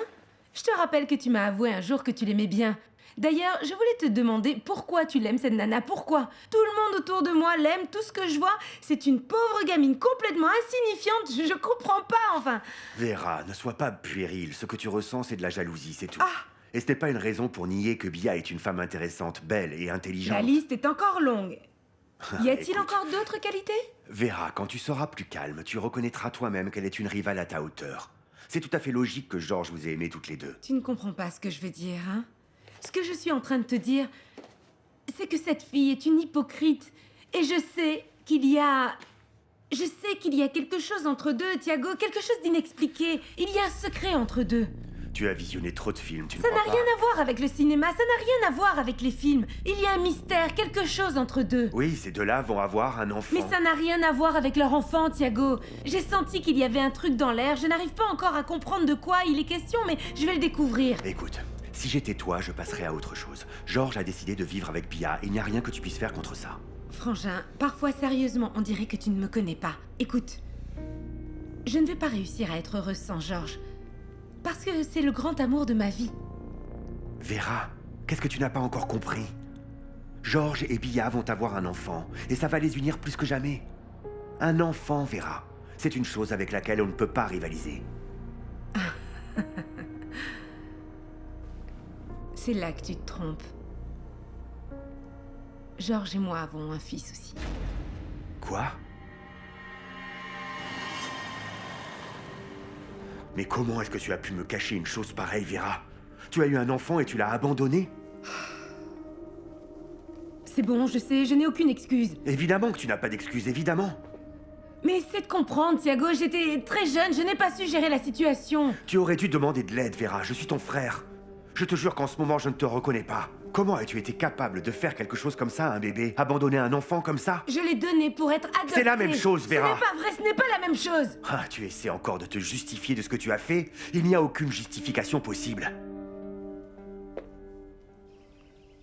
Je te rappelle que tu m'as avoué un jour que tu l'aimais bien. D'ailleurs, je voulais te demander pourquoi tu l'aimes, cette nana, pourquoi? Tout le monde autour de moi l'aime, tout ce que je vois, c'est une pauvre gamine complètement insignifiante, je comprends pas, enfin. Vera, ne sois pas puérile, ce que tu ressens, c'est de la jalousie, c'est tout. Et ce n'est pas une raison pour nier que Bia est une femme intéressante, belle et intelligente. La liste est encore longue. Y a-t-il Écoute, encore d'autres qualités? Vera, quand tu seras plus calme, tu reconnaîtras toi-même qu'elle est une rivale à ta hauteur. C'est tout à fait logique que Georges vous ait aimé toutes les deux. Tu ne comprends pas ce que je veux dire, hein? Ce que je suis en train de te dire, c'est que cette fille est une hypocrite. Et je sais qu'il y a quelque chose entre deux, Thiago, quelque chose d'inexpliqué. Il y a un secret entre deux. Tu as visionné trop de films, tu ne Ça crois n'a pas? rien à voir avec le cinéma, ça n'a rien à voir avec les films. Il y a un mystère, quelque chose entre deux. Oui, ces deux-là vont avoir un enfant. Mais ça n'a rien à voir avec leur enfant, Thiago. J'ai senti qu'il y avait un truc dans l'air. Je n'arrive pas encore à comprendre de quoi il est question, mais je vais le découvrir. Écoute, si j'étais toi, je passerais à autre chose. Georges a décidé de vivre avec Bia, et il n'y a rien que tu puisses faire contre ça. Frangin, parfois sérieusement, on dirait que tu ne me connais pas. Écoute, je ne vais pas réussir à être heureuse sans Georges. Parce que c'est le grand amour de ma vie. Vera, qu'est-ce que tu n'as pas encore compris? Georges et Bia vont avoir un enfant, et ça va les unir plus que jamais. Un enfant, Vera. C'est une chose avec laquelle on ne peut pas rivaliser. C'est là que tu te trompes. Georges et moi avons un fils aussi. Quoi? Mais comment est-ce que tu as pu me cacher une chose pareille, Vera? Tu as eu un enfant et tu l'as abandonné? C'est bon, je sais, je n'ai aucune excuse. Évidemment que tu n'as pas d'excuse, évidemment. Mais essaie de comprendre, Thiago, j'étais très jeune, je n'ai pas su gérer la situation. Tu aurais dû demander de l'aide, Vera, je suis ton frère. Je te jure qu'en ce moment, je ne te reconnais pas. Comment as-tu été capable de faire quelque chose comme ça à un bébé? Abandonner un enfant comme ça? Je l'ai donné pour être adopté. C'est la même chose, Vera. Ce n'est pas vrai, ce n'est pas la même chose. Ah, tu essaies encore de te justifier de ce que tu as fait? Il n'y a aucune justification possible.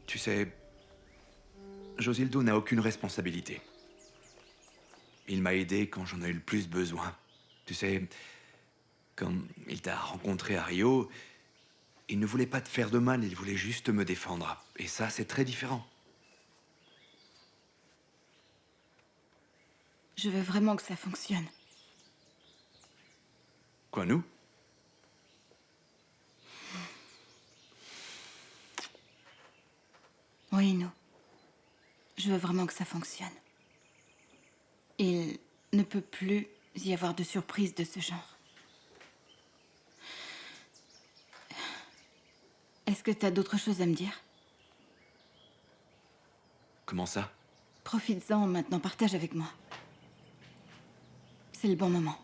Tu sais, Josildo n'a aucune responsabilité. Il m'a aidé quand j'en ai eu le plus besoin. Tu sais, quand il t'a rencontré à Rio, il ne voulait pas te faire de mal, il voulait juste me défendre. Et ça, c'est très différent. Je veux vraiment que ça fonctionne. Quoi, nous? Oui, nous. Je veux vraiment que ça fonctionne. Il ne peut plus y avoir de surprise de ce genre. Est-ce que t'as d'autres choses à me dire? Comment ça? Profites-en maintenant, partage avec moi. C'est le bon moment.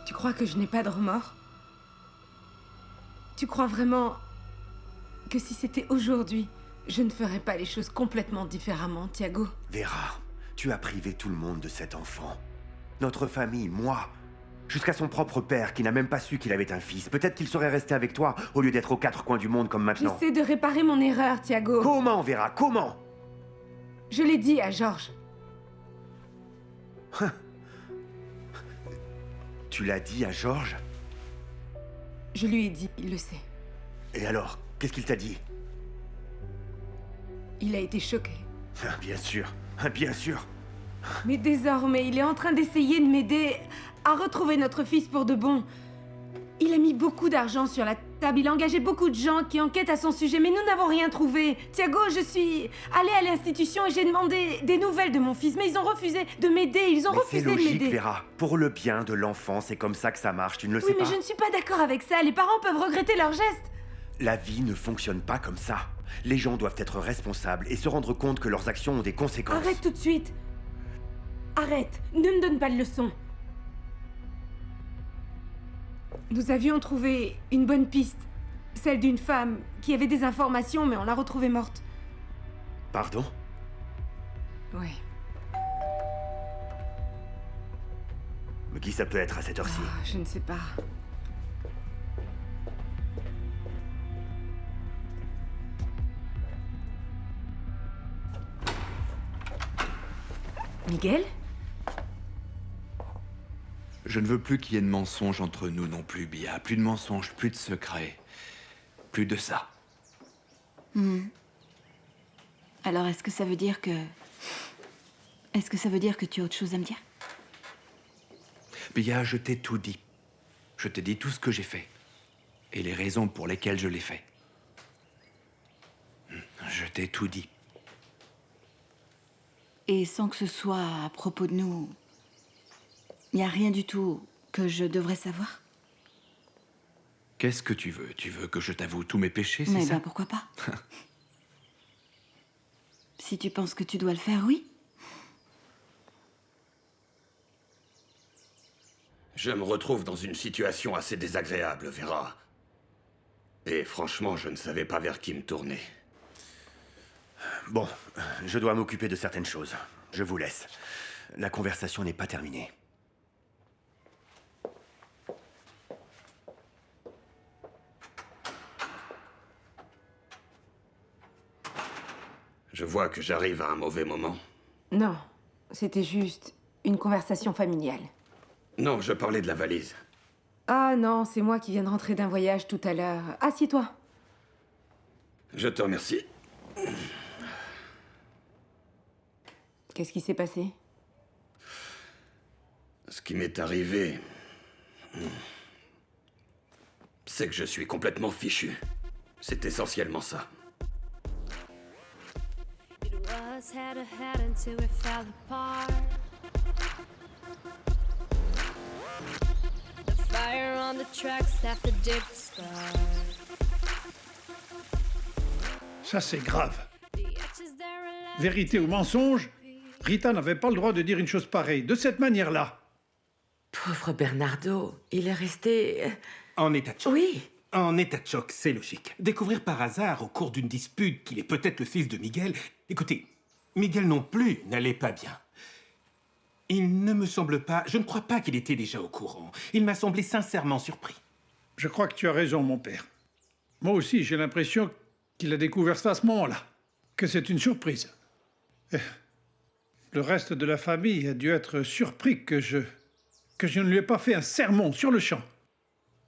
Tu crois que je n'ai pas de remords? Tu crois vraiment que si c'était aujourd'hui, je ne ferais pas les choses complètement différemment, Thiago? Vera, tu as privé tout le monde de cet enfant. Notre famille, moi. Jusqu'à son propre père qui n'a même pas su qu'il avait un fils. Peut-être qu'il serait resté avec toi au lieu d'être aux quatre coins du monde comme maintenant. J'essaie de réparer mon erreur, Thiago. Comment, Vera? Comment? Je l'ai dit à Georges. Tu l'as dit à Georges? Je lui ai dit, il le sait. Et alors, qu'est-ce qu'il t'a dit? Il a été choqué. Bien sûr, bien sûr. Mais désormais, il est en train d'essayer de m'aider à retrouver notre fils pour de bon. Il a mis beaucoup d'argent sur la table, il a engagé beaucoup de gens qui enquêtent à son sujet, mais nous n'avons rien trouvé. Thiago, je suis allée à l'institution et j'ai demandé des nouvelles de mon fils, mais ils ont refusé de m'aider, ils ont refusé de m'aider. C'est logique, Vera. Pour le bien de l'enfant, c'est comme ça que ça marche, tu ne le sais pas? Oui, mais je ne suis pas d'accord avec ça, les parents peuvent regretter leurs gestes. La vie ne fonctionne pas comme ça. Les gens doivent être responsables et se rendre compte que leurs actions ont des conséquences. Arrête tout de suite. Arrête, ne me donne pas de leçons. Nous avions trouvé une bonne piste. Celle d'une femme qui avait des informations, mais on l'a retrouvée morte. Pardon? Oui. Mais qui ça peut être à cette heure-ci? Je ne sais pas. Miguel? Je ne veux plus qu'il y ait de mensonges entre nous non plus, Bia. Plus de mensonges, plus de secrets. Plus de ça. Alors, est-ce que ça veut dire que... Est-ce que ça veut dire que tu as autre chose à me dire? Bia, je t'ai tout dit. Je t'ai dit tout ce que j'ai fait. Et les raisons pour lesquelles je l'ai fait. Je t'ai tout dit. Et sans que ce soit à propos de nous, il n'y a rien du tout que je devrais savoir? Qu'est-ce que tu veux? Tu veux que je t'avoue tous mes péchés, c'est Mais ça? ben pourquoi pas? Si tu penses que tu dois le faire, oui. Je me retrouve dans une situation assez désagréable, Vera. Et franchement, je ne savais pas vers qui me tourner. Bon, je dois m'occuper de certaines choses. Je vous laisse. La conversation n'est pas terminée. Je vois que j'arrive à un mauvais moment. Non, c'était juste une conversation familiale. Non, je parlais de la valise. Ah non, c'est moi qui viens de rentrer d'un voyage tout à l'heure. Assieds-toi. Je te remercie. Qu'est-ce qui s'est passé? Ce qui m'est arrivé, c'est que je suis complètement fichu. C'est essentiellement ça. Ça, c'est grave. Vérité ou mensonge, Rita n'avait pas le droit de dire une chose pareille, de cette manière-là. Pauvre Bernardo, il est resté... En état de choc. Oui. En état de choc, c'est logique. Découvrir par hasard, au cours d'une dispute, qu'il est peut-être le fils de Miguel... Écoutez, Miguel non plus n'allait pas bien. Il ne me semble pas... Je ne crois pas qu'il était déjà au courant. Il m'a semblé sincèrement surpris. Je crois que tu as raison, mon père. Moi aussi, j'ai l'impression qu'il a découvert ça à ce moment-là, que c'est une surprise. Le reste de la famille a dû être surpris que je ne lui ai pas fait un sermon sur le champ.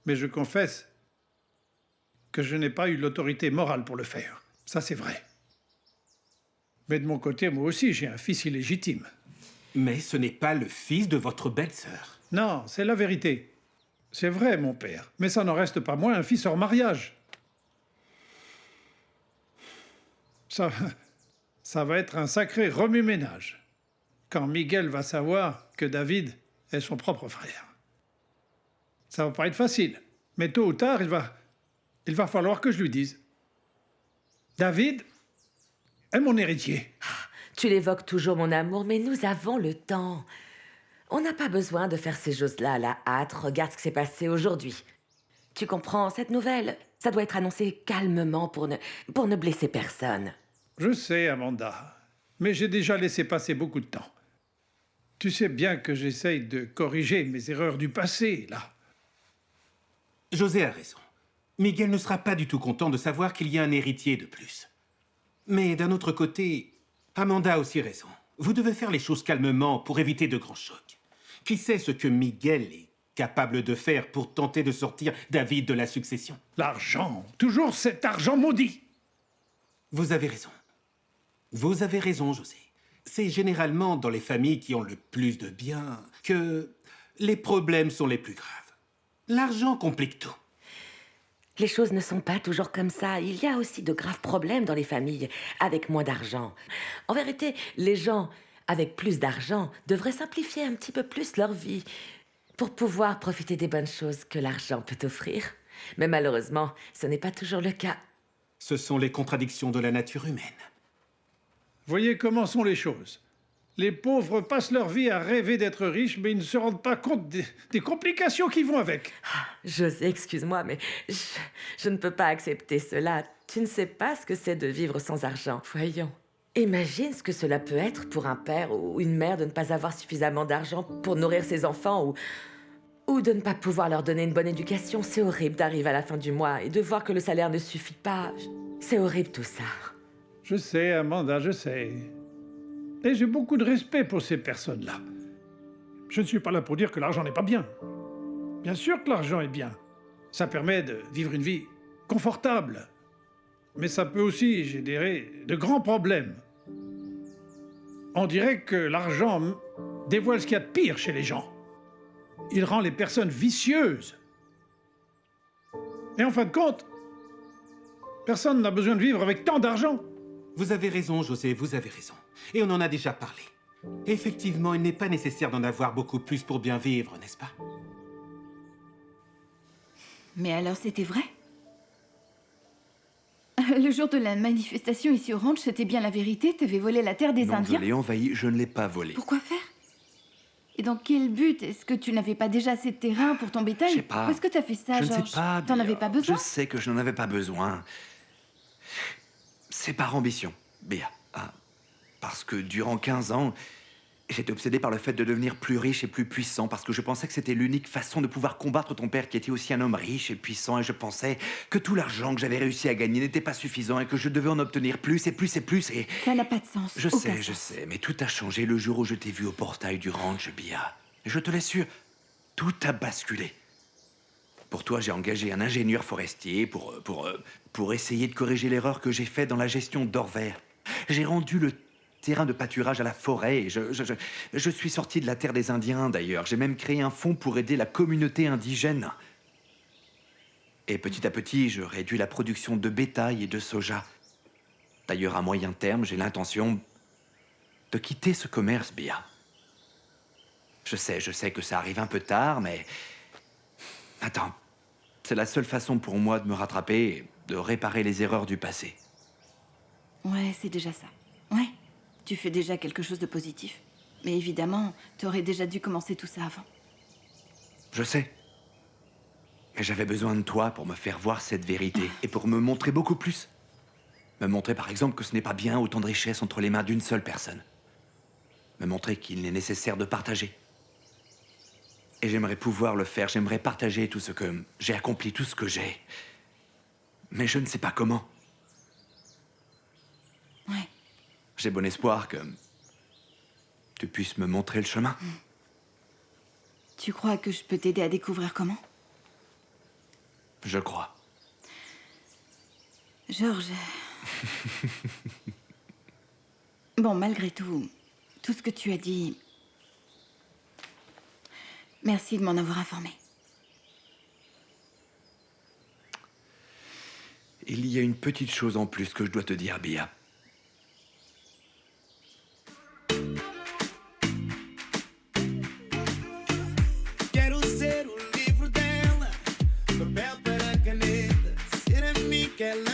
Mais je confesse que je n'ai pas eu l'autorité morale pour le faire. Ça, c'est vrai. Mais de mon côté, moi aussi, j'ai un fils illégitime. Mais ce n'est pas le fils de votre belle-sœur. Non, c'est la vérité. C'est vrai, mon père. Mais ça n'en reste pas moins un fils hors mariage. Ça Ça va être un sacré remue-ménage quand Miguel va savoir que David est son propre frère. Ça va pas être facile, mais tôt ou tard, il va falloir que je lui dise. David est mon héritier. Tu l'évoques toujours, mon amour, mais nous avons le temps. On n'a pas besoin de faire ces choses-là à la hâte. Regarde ce qui s'est passé aujourd'hui. Tu comprends, cette nouvelle, ça doit être annoncé calmement pour ne blesser personne. Je sais, Amanda, mais j'ai déjà laissé passer beaucoup de temps. Tu sais bien que j'essaye de corriger mes erreurs du passé, là. José a raison. Miguel ne sera pas du tout content de savoir qu'il y a un héritier de plus. Mais d'un autre côté, Amanda a aussi raison. Vous devez faire les choses calmement pour éviter de grands chocs. Qui sait ce que Miguel est capable de faire pour tenter de sortir David de la succession? L'argent, toujours cet argent maudit. Vous avez raison. Vous avez raison, José. C'est généralement dans les familles qui ont le plus de biens que les problèmes sont les plus graves. L'argent complique tout. Les choses ne sont pas toujours comme ça. Il y a aussi de graves problèmes dans les familles avec moins d'argent. En vérité, les gens avec plus d'argent devraient simplifier un petit peu plus leur vie pour pouvoir profiter des bonnes choses que l'argent peut offrir. Mais malheureusement, ce n'est pas toujours le cas. Ce sont les contradictions de la nature humaine. Voyez comment sont les choses. Les pauvres passent leur vie à rêver d'être riches, mais ils ne se rendent pas compte des complications qui vont avec. José, excuse-moi, mais je ne peux pas accepter cela. Tu ne sais pas ce que c'est de vivre sans argent. Voyons. Imagine ce que cela peut être pour un père ou une mère de ne pas avoir suffisamment d'argent pour nourrir ses enfants ou de ne pas pouvoir leur donner une bonne éducation. C'est horrible d'arriver à la fin du mois et de voir que le salaire ne suffit pas. C'est horrible tout ça. Je sais, Amanda, je sais. Et j'ai beaucoup de respect pour ces personnes-là. Je ne suis pas là pour dire que l'argent n'est pas bien. Bien sûr que l'argent est bien. Ça permet de vivre une vie confortable. Mais ça peut aussi générer de grands problèmes. On dirait que l'argent dévoile ce qu'il y a de pire chez les gens. Il rend les personnes vicieuses. Et en fin de compte, personne n'a besoin de vivre avec tant d'argent. Vous avez raison, José, vous avez raison. Et on en a déjà parlé. Effectivement, il n'est pas nécessaire d'en avoir beaucoup plus pour bien vivre, n'est-ce pas? Mais alors c'était vrai? Le jour de la manifestation ici au ranch, c'était bien la vérité? T'avais volé la terre des Non, Indiens? je l'ai envahi, je ne l'ai pas volé. Pourquoi faire? Et dans quel but? Est-ce que tu n'avais pas déjà assez de terrain pour ton bétail? Je sais pas. Pourquoi est-ce que t'as fait ça, Je ne Georges? sais pas, T'en Bia. avais pas besoin? Je sais que je n'en avais pas besoin. C'est par ambition, Béa. Ah, parce que durant 15 ans, j'étais obsédé par le fait de devenir plus riche et plus puissant, parce que je pensais que c'était l'unique façon de pouvoir combattre ton père qui était aussi un homme riche et puissant, et je pensais que tout l'argent que j'avais réussi à gagner n'était pas suffisant et que je devais en obtenir plus et plus et plus et... Ça n'a pas de sens. Je Aucun sais, je sens. sais, mais tout a changé le jour où je t'ai vu au portail du ranch, Bia. Je te l'assure, tout a basculé. Pour toi, j'ai engagé un ingénieur forestier pour essayer de corriger l'erreur que j'ai faite dans la gestion d'Orver. J'ai rendu le terrain de pâturage à la forêt et je suis sorti de la terre des Indiens, d'ailleurs. J'ai même créé un fonds pour aider la communauté indigène. Et petit à petit, je réduis la production de bétail et de soja. D'ailleurs, à moyen terme, j'ai l'intention de quitter ce commerce, Bia. Je sais que ça arrive un peu tard, mais... Attends, c'est la seule façon pour moi de me rattraper et de réparer les erreurs du passé. Ouais, c'est déjà ça. Ouais, tu fais déjà quelque chose de positif. Mais évidemment, t'aurais déjà dû commencer tout ça avant. Je sais. Mais j'avais besoin de toi pour me faire voir cette vérité et pour me montrer beaucoup plus. Me montrer par exemple que ce n'est pas bien autant de richesses entre les mains d'une seule personne. Me montrer qu'il est nécessaire de partager. Et j'aimerais pouvoir le faire, j'aimerais partager tout ce que j'ai accompli, tout ce que j'ai. Mais je ne sais pas comment. Ouais. J'ai bon espoir que tu puisses me montrer le chemin. Tu crois que je peux t'aider à découvrir comment? Je crois. Georges... Bon, malgré tout ce que tu as dit... Merci de m'en avoir informé. Il y a une petite chose en plus que je dois te dire, Bia. qu'elle